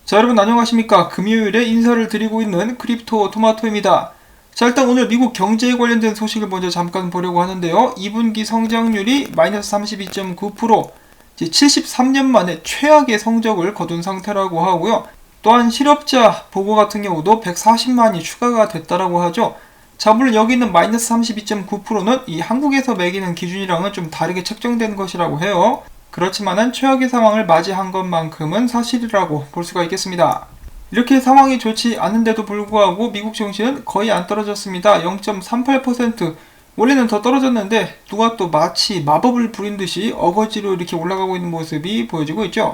자, 여러분 안녕하십니까. 금요일에 인사를 드리고 있는 크립토 토마토입니다. 자, 일단 오늘 미국 경제에 관련된 소식을 먼저 잠깐 보려고 하는데요. 2분기 성장률이 마이너스 32.9%, 이제 73년 만에 최악의 성적을 거둔 상태라고 하고요. 또한 실업자 보고 같은 경우도 140만이 추가가 됐다라고 하죠. 자, 물론 여기 있는 마이너스 32.9%는 이 한국에서 매기는 기준이랑은 좀 다르게 책정된 것이라고 해요. 그렇지만은 최악의 상황을 맞이한 것만큼은 사실이라고 볼 수가 있겠습니다. 이렇게 상황이 좋지 않은데도 불구하고 미국 증시는 거의 안 떨어졌습니다. 0.38%. 원래는 더 떨어졌는데 누가 또 마치 마법을 부린 듯이 어거지로 이렇게 올라가고 있는 모습이 보여지고 있죠.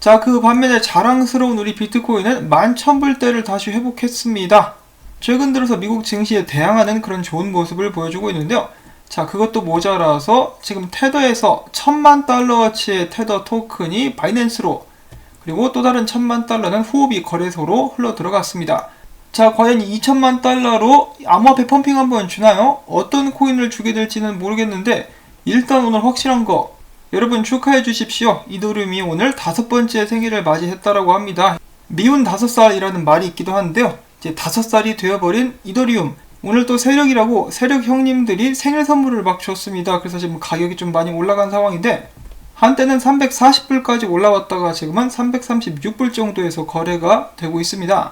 자, 그 반면에 자랑스러운 우리 비트코인은 11,000불대를 다시 회복했습니다. 최근 들어서 미국 증시에 대항하는 그런 좋은 모습을 보여주고 있는데요. 자, 그것도 모자라서 지금 테더에서 1000만 달러어치의 테더 토큰이 바이낸스로, 그리고 또 다른 1000만 달러는 후오비 거래소로 흘러 들어갔습니다. 자, 과연 2000만 달러로 암호화폐 펌핑 한번 주나요? 어떤 코인을 주게 될지는 모르겠는데 일단 오늘 확실한 거, 여러분 축하해 주십시오. 이더리움이 오늘 5번째 생일을 맞이했다라고 합니다. 미운 5살이라는 말이 있기도 한데요. 이제 5살이 되어버린 이더리움. 오늘 또 세력이라고 세력 형님들이 생일 선물을 막 줬습니다. 그래서 지금 가격이 좀 많이 올라간 상황인데 한때는 340불까지 올라왔다가 지금은 336불 정도에서 거래가 되고 있습니다.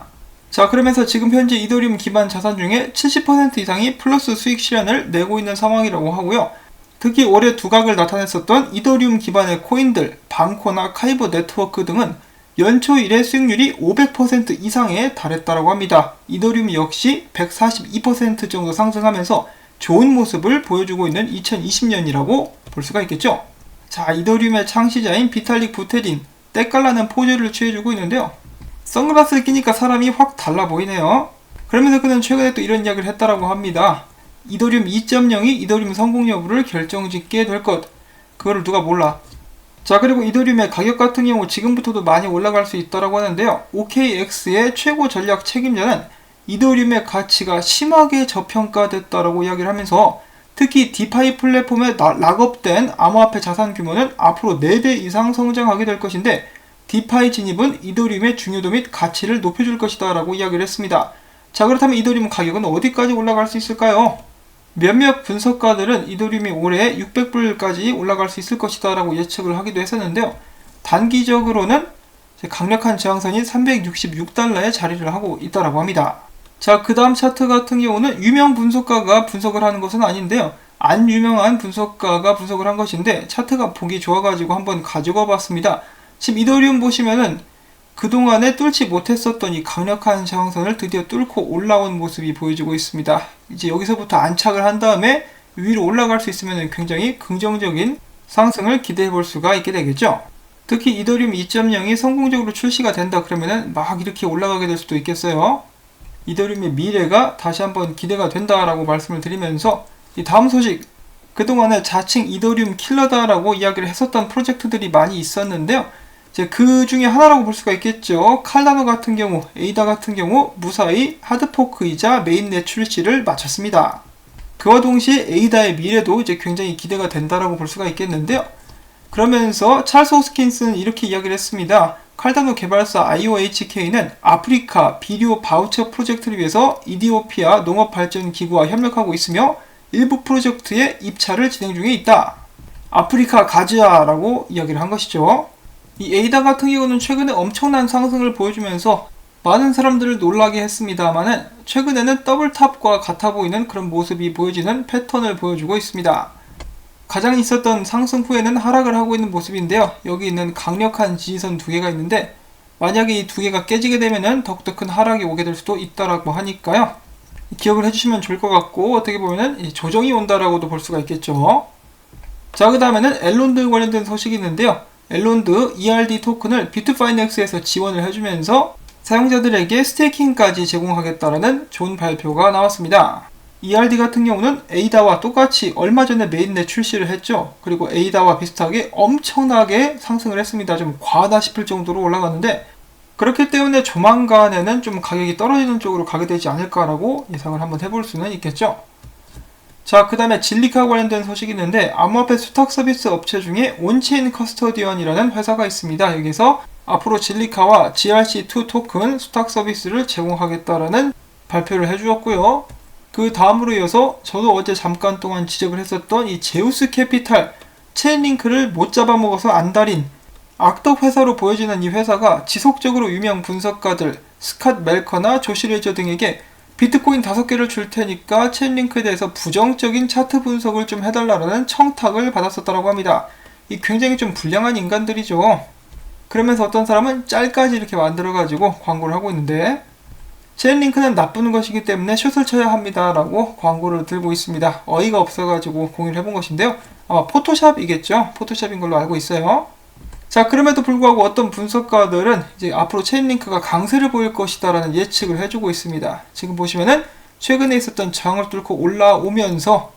자, 그러면서 지금 현재 이더리움 기반 자산 중에 70% 이상이 플러스 수익 실현을 내고 있는 상황이라고 하고요. 특히 올해 두각을 나타냈었던 이더리움 기반의 코인들, 방코나 카이버 네트워크 등은 연초 1회 수익률이 500% 이상에 달했다고 합니다. 이더리움 역시 142% 정도 상승하면서 좋은 모습을 보여주고 있는 2020년이라고 볼 수가 있겠죠. 자, 이더리움의 창시자인 비탈릭 부테린, 때깔나는 포즈를 취해주고 있는데요. 선글라스를 끼니까 사람이 확 달라 보이네요. 그러면서 그는 최근에 또 이런 이야기를 했다고 합니다. 이더리움 2.0이 이더리움 성공 여부를 결정짓게 될 것. 그거를 누가 몰라. 자, 그리고 이더리움의 가격 같은 경우 지금부터도 많이 올라갈 수 있다고 하는데요. OKX의 최고 전략 책임자는 이더리움의 가치가 심하게 저평가됐다라고 이야기를 하면서 특히 디파이 플랫폼에 락업된 암호화폐 자산 규모는 앞으로 4배 이상 성장하게 될 것인데 디파이 진입은 이더리움의 중요도 및 가치를 높여줄 것이다 라고 이야기를 했습니다. 자, 그렇다면 이더리움 가격은 어디까지 올라갈 수 있을까요? 몇몇 분석가들은 이더리움이 올해 600불까지 올라갈 수 있을 것이다 라고 예측을 하기도 했었는데요. 단기적으로는 강력한 저항선인 366달러에 자리를 하고 있다고 합니다. 자, 그 다음 차트 같은 경우는 유명 분석가가 분석을 하는 것은 아닌데요. 안 유명한 분석가가 분석을 한 것인데 차트가 보기 좋아가지고 한번 가져가 봤습니다. 지금 이더리움 보시면은 그동안에 뚫지 못했었던 이 강력한 저항선을 드디어 뚫고 올라온 모습이 보여지고 있습니다. 이제 여기서부터 안착을 한 다음에 위로 올라갈 수 있으면 굉장히 긍정적인 상승을 기대해 볼 수가 있게 되겠죠. 특히 이더리움 2.0이 성공적으로 출시가 된다 그러면은 막 이렇게 올라가게 될 수도 있겠어요. 이더리움의 미래가 다시 한번 기대가 된다라고 말씀을 드리면서 이 다음 소식, 그동안에 자칭 이더리움 킬러다라고 이야기를 했었던 프로젝트들이 많이 있었는데요. 이제 그 중에 하나라고 볼 수가 있겠죠. 칼다노 같은 경우, 에이다 같은 경우 무사히 하드포크이자 메인넷 출시를 마쳤습니다. 그와 동시에 에이다의 미래도 이제 굉장히 기대가 된다라고 볼 수가 있겠는데요. 그러면서 찰스 호스킨스는 이렇게 이야기를 했습니다. 칼다노 개발사 IOHK는 아프리카 비료 바우처 프로젝트를 위해서 이디오피아 농업발전기구와 협력하고 있으며 일부 프로젝트에 입찰을 진행 중에 있다. 아프리카 가즈아라고 이야기를 한 것이죠. 이 에이다 같은 경우는 최근에 엄청난 상승을 보여주면서 많은 사람들을 놀라게 했습니다만은 최근에는 더블탑과 같아 보이는 그런 모습이 보여지는 패턴을 보여주고 있습니다. 가장 있었던 상승 후에는 하락을 하고 있는 모습인데요. 여기 있는 강력한 지지선 2개가 있는데 만약에 이 2개가 깨지게 되면은 더욱더 큰 하락이 오게 될 수도 있다라고 하니까요. 기억을 해주시면 좋을 것 같고 어떻게 보면은 조정이 온다라고도 볼 수가 있겠죠. 자, 그 다음에는 엘론드 관련된 소식이 있는데요. 엘론드 ERD 토큰을 비트파이넥스에서 지원을 해주면서 사용자들에게 스테이킹까지 제공하겠다라는 좋은 발표가 나왔습니다. ERD 같은 경우는 에이다와 똑같이 얼마 전에 메인넷 출시를 했죠. 그리고 에이다와 비슷하게 엄청나게 상승을 했습니다. 좀 과하다 싶을 정도로 올라갔는데 그렇기 때문에 조만간에는 좀 가격이 떨어지는 쪽으로 가게 되지 않을까라고 예상을 한번 해볼 수는 있겠죠. 자, 그 다음에 진리카 관련된 소식이 있는데 암호화폐 수탁 서비스 업체 중에 온체인 커스터디언이라는 회사가 있습니다. 여기서 앞으로 진리카와 GRC2 토큰 수탁 서비스를 제공하겠다라는 발표를 해주었고요. 그 다음으로 이어서 저도 어제 잠깐 동안 지적을 했었던 이 제우스 캐피탈 체인링크를 못 잡아먹어서 안달인 악덕 회사로 보여지는 이 회사가 지속적으로 유명 분석가들 스캇 멜커나 조시 레이저 등에게 비트코인 5개를 줄 테니까 체인링크에 대해서 부정적인 차트 분석을 좀 해달라는 청탁을 받았었다고 합니다. 이 굉장히 좀 불량한 인간들이죠. 그러면서 어떤 사람은 짤까지 이렇게 만들어가지고 광고를 하고 있는데, 체인링크는 나쁜 것이기 때문에 숏을 쳐야 합니다 라고 광고를 들고 있습니다. 어이가 없어가지고 공유를 해본 것인데요. 아마 포토샵이겠죠? 포토샵인 걸로 알고 있어요. 자, 그럼에도 불구하고 어떤 분석가들은 이제 앞으로 체인링크가 강세를 보일 것이다 라는 예측을 해주고 있습니다. 지금 보시면은 최근에 있었던 저항을 뚫고 올라오면서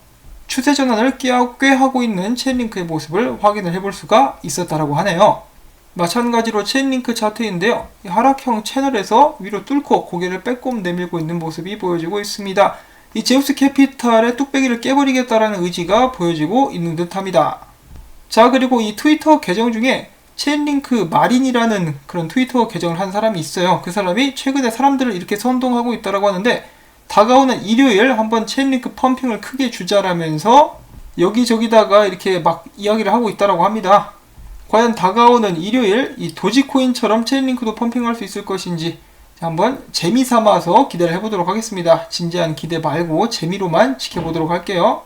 추세 전환을 꾀하고 있는 체인링크의 모습을 확인을 해볼 수가 있었다라고 하네요. 마찬가지로 체인링크 차트인데요. 이 하락형 채널에서 위로 뚫고 고개를 빼꼼 내밀고 있는 모습이 보여지고 있습니다. 이 제우스 캐피탈의 뚝배기를 깨버리겠다라는 의지가 보여지고 있는 듯합니다. 자, 그리고 이 트위터 계정 중에 체인링크 마린이라는 그런 트위터 계정을 한 사람이 있어요. 그 사람이 최근에 사람들을 이렇게 선동하고 있다고 하는데, 다가오는 일요일 한번 체인링크 펌핑을 크게 주자라면서 여기저기다가 이렇게 막 이야기를 하고 있다고 합니다. 과연 다가오는 일요일 이 도지코인처럼 체인링크도 펌핑할 수 있을 것인지 한번 재미삼아서 기대를 해보도록 하겠습니다. 진지한 기대 말고 재미로만 지켜보도록 할게요.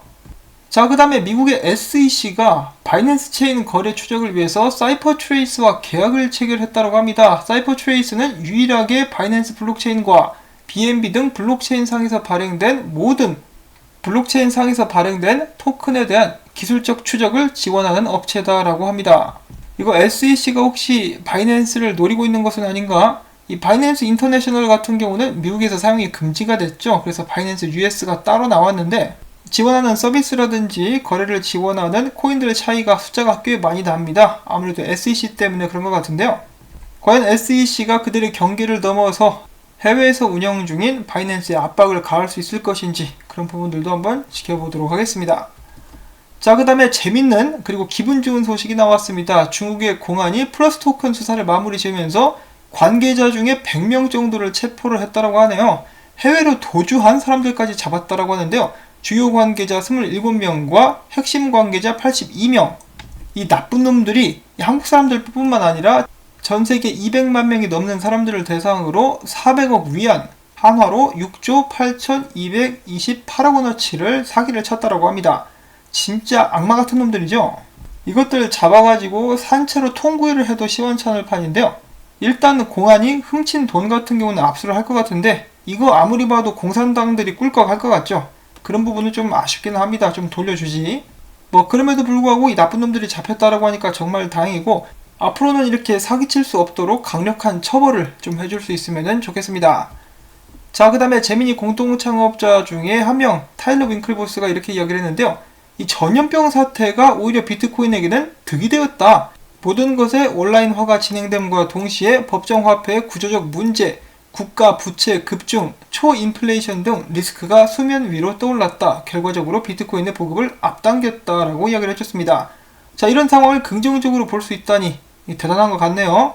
자, 그 다음에 미국의 SEC가 바이낸스 체인 거래 추적을 위해서 사이퍼트레이스와 계약을 체결했다고 합니다. 사이퍼트레이스는 유일하게 바이낸스 블록체인과 BNB 등 블록체인 상에서 발행된 모든 블록체인 상에서 발행된 토큰에 대한 기술적 추적을 지원하는 업체다라고 합니다. 이거 SEC가 혹시 바이낸스를 노리고 있는 것은 아닌가? 이 바이낸스 인터내셔널 같은 경우는 미국에서 사용이 금지가 됐죠. 그래서 바이낸스 US가 따로 나왔는데, 지원하는 서비스라든지 거래를 지원하는 코인들의 차이가 숫자가 꽤 많이 납니다. 아무래도 SEC 때문에 그런 것 같은데요. 과연 SEC가 그들의 경계를 넘어서 해외에서 운영 중인 바이낸스에 압박을 가할 수 있을 것인지, 그런 부분들도 한번 지켜보도록 하겠습니다. 자, 그 다음에 재밌는 그리고 기분 좋은 소식이 나왔습니다. 중국의 공안이 플러스 토큰 수사를 마무리 지으면서 관계자 중에 100명 정도를 체포를 했다고 하네요. 해외로 도주한 사람들까지 잡았다고 하는데요. 주요 관계자 27명과 핵심 관계자 82명. 이 나쁜 놈들이 한국 사람들 뿐만 아니라 전 세계 200만 명이 넘는 사람들을 대상으로 400억 위안, 한화로 6조 8,228억 원어치를 사기를 쳤다고 합니다. 진짜 악마 같은 놈들이죠. 이것들 잡아가지고 산채로 통구이를 해도 시원찮을 판인데요. 일단 공안이 훔친 돈 같은 경우는 압수를 할 것 같은데, 이거 아무리 봐도 공산당들이 꿀꺽할 것 같죠. 그런 부분은 좀 아쉽기는 합니다. 좀 돌려주지. 뭐 그럼에도 불구하고 이 나쁜 놈들이 잡혔다라고 하니까 정말 다행이고, 앞으로는 이렇게 사기칠 수 없도록 강력한 처벌을 좀 해줄 수 있으면 좋겠습니다. 자, 그 다음에 재민이 공동창업자 중에 한 명 타일러 윙클보스가 이렇게 이야기를 했는데요. 이 전염병 사태가 오히려 비트코인에게는 득이 되었다. 모든 것의 온라인화가 진행됨과 동시에 법정화폐의 구조적 문제, 국가 부채 급증, 초인플레이션 등 리스크가 수면 위로 떠올랐다. 결과적으로 비트코인의 보급을 앞당겼다라고 이야기를 해줬습니다. 자, 이런 상황을 긍정적으로 볼 수 있다니 대단한 것 같네요.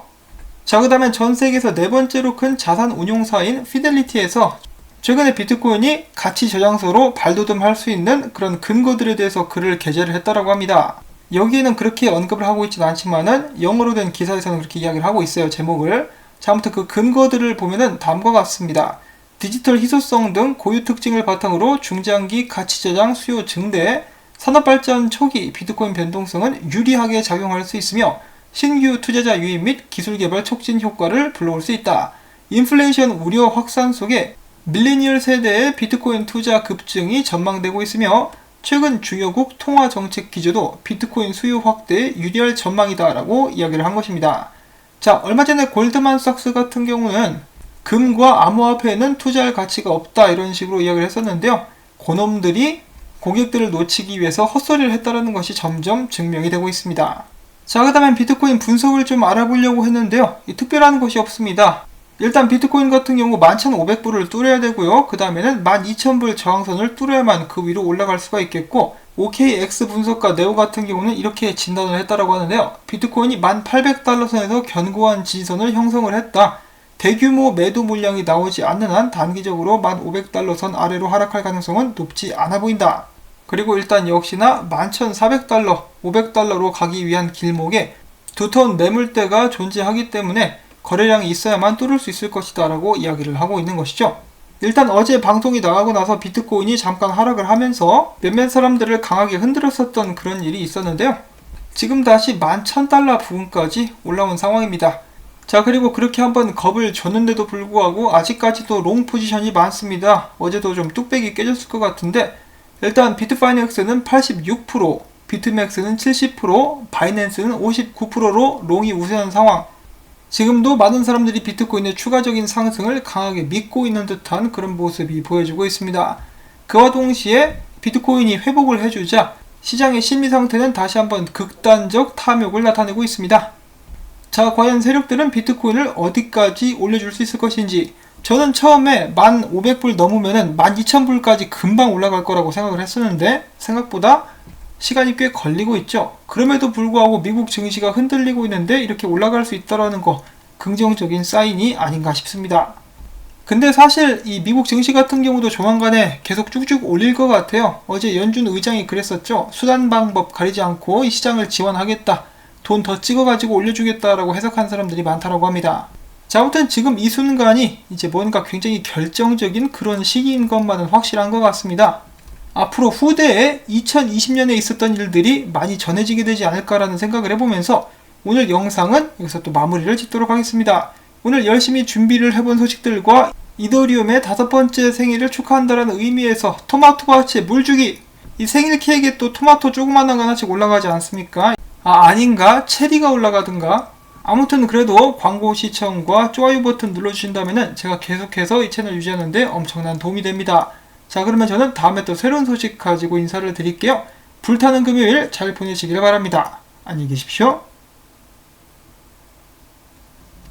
자, 그 다음에 전 세계에서 네 번째로 큰 자산 운용사인 피델리티에서 최근에 비트코인이 가치 저장소로 발돋움할 수 있는 그런 근거들에 대해서 글을 게재를 했다고 합니다. 여기에는 그렇게 언급을 하고 있지는 않지만은 영어로 된 기사에서는 그렇게 이야기를 하고 있어요. 제목을. 자, 아무튼 그 근거들을 보면은 다음과 같습니다. 디지털 희소성 등 고유 특징을 바탕으로 중장기 가치 저장 수요 증대, 산업 발전 초기 비트코인 변동성은 유리하게 작용할 수 있으며 신규 투자자 유입 및 기술 개발 촉진 효과를 불러올 수 있다. 인플레이션 우려 확산 속에 밀레니얼 세대의 비트코인 투자 급증이 전망되고 있으며 최근 주요국 통화 정책 기조도 비트코인 수요 확대에 유리할 전망이다라고 이야기를 한 것입니다. 자, 얼마 전에 골드만삭스 같은 경우는 금과 암호화폐에는 투자할 가치가 없다 이런 식으로 이야기를 했었는데요. 그놈들이 고객들을 놓치기 위해서 헛소리를 했다는 것이 점점 증명이 되고 있습니다. 자, 그 다음에 비트코인 분석을 좀 알아보려고 했는데요. 특별한 것이 없습니다. 일단 비트코인 같은 경우 11,500불을 뚫어야 되고요. 그 다음에는 12,000불 저항선을 뚫어야만 그 위로 올라갈 수가 있겠고, OKX 분석가 네오 같은 경우는 이렇게 진단을 했다라고 하는데요. 비트코인이 1800달러 선에서 견고한 지지선을 형성을 했다. 대규모 매도 물량이 나오지 않는 한 단기적으로 1500달러 선 아래로 하락할 가능성은 높지 않아 보인다. 그리고 일단 역시나 11,400달러, 500달러로 가기 위한 길목에 두터운 매물대가 존재하기 때문에 거래량이 있어야만 뚫을 수 있을 것이다 라고 이야기를 하고 있는 것이죠. 일단 어제 방송이 나가고 나서 비트코인이 잠깐 하락을 하면서 몇몇 사람들을 강하게 흔들었었던 그런 일이 있었는데요. 지금 다시 11,000달러 부근까지 올라온 상황입니다. 자, 그리고 그렇게 한번 겁을 줬는데도 불구하고 아직까지도 롱 포지션이 많습니다. 어제도 좀 뚝배기 깨졌을 것 같은데 일단 비트파이넥스는 86%, 비트맥스는 70%, 바이낸스는 59%로 롱이 우세한 상황. 지금도 많은 사람들이 비트코인의 추가적인 상승을 강하게 믿고 있는 듯한 그런 모습이 보여지고 있습니다. 그와 동시에 비트코인이 회복을 해주자 시장의 심리 상태는 다시 한번 극단적 탐욕을 나타내고 있습니다. 자, 과연 세력들은 비트코인을 어디까지 올려줄 수 있을 것인지, 저는 처음에 1,500불 넘으면은 12,000불까지 금방 올라갈 거라고 생각을 했었는데 생각보다 시간이 꽤 걸리고 있죠. 그럼에도 불구하고 미국 증시가 흔들리고 있는데 이렇게 올라갈 수 있다는 거 긍정적인 사인이 아닌가 싶습니다. 근데 사실 이 미국 증시 같은 경우도 조만간에 계속 쭉쭉 올릴 것 같아요. 어제 연준 의장이 그랬었죠. 수단 방법 가리지 않고 이 시장을 지원하겠다. 돈 더 찍어가지고 올려주겠다라고 해석한 사람들이 많다라고 합니다. 자, 아무튼 지금 이 순간이 이제 뭔가 굉장히 결정적인 그런 시기인 것만은 확실한 것 같습니다. 앞으로 후대에 2020년에 있었던 일들이 많이 전해지게 되지 않을까라는 생각을 해보면서 오늘 영상은 여기서 또 마무리를 짓도록 하겠습니다. 오늘 열심히 준비를 해본 소식들과 이더리움의 5번째 생일을 축하한다는 의미에서 토마토밭에 물주기! 이 생일 케이크에 또 토마토 조그만한 거 하나씩 올라가지 않습니까? 아닌가? 체리가 올라가든가? 아무튼 그래도 광고 시청과 좋아요 버튼 눌러주신다면 제가 계속해서 이 채널 유지하는데 엄청난 도움이 됩니다. 자, 그러면 저는 다음에 또 새로운 소식 가지고 인사를 드릴게요. 불타는 금요일 잘 보내시길 바랍니다. 안녕히 계십시오.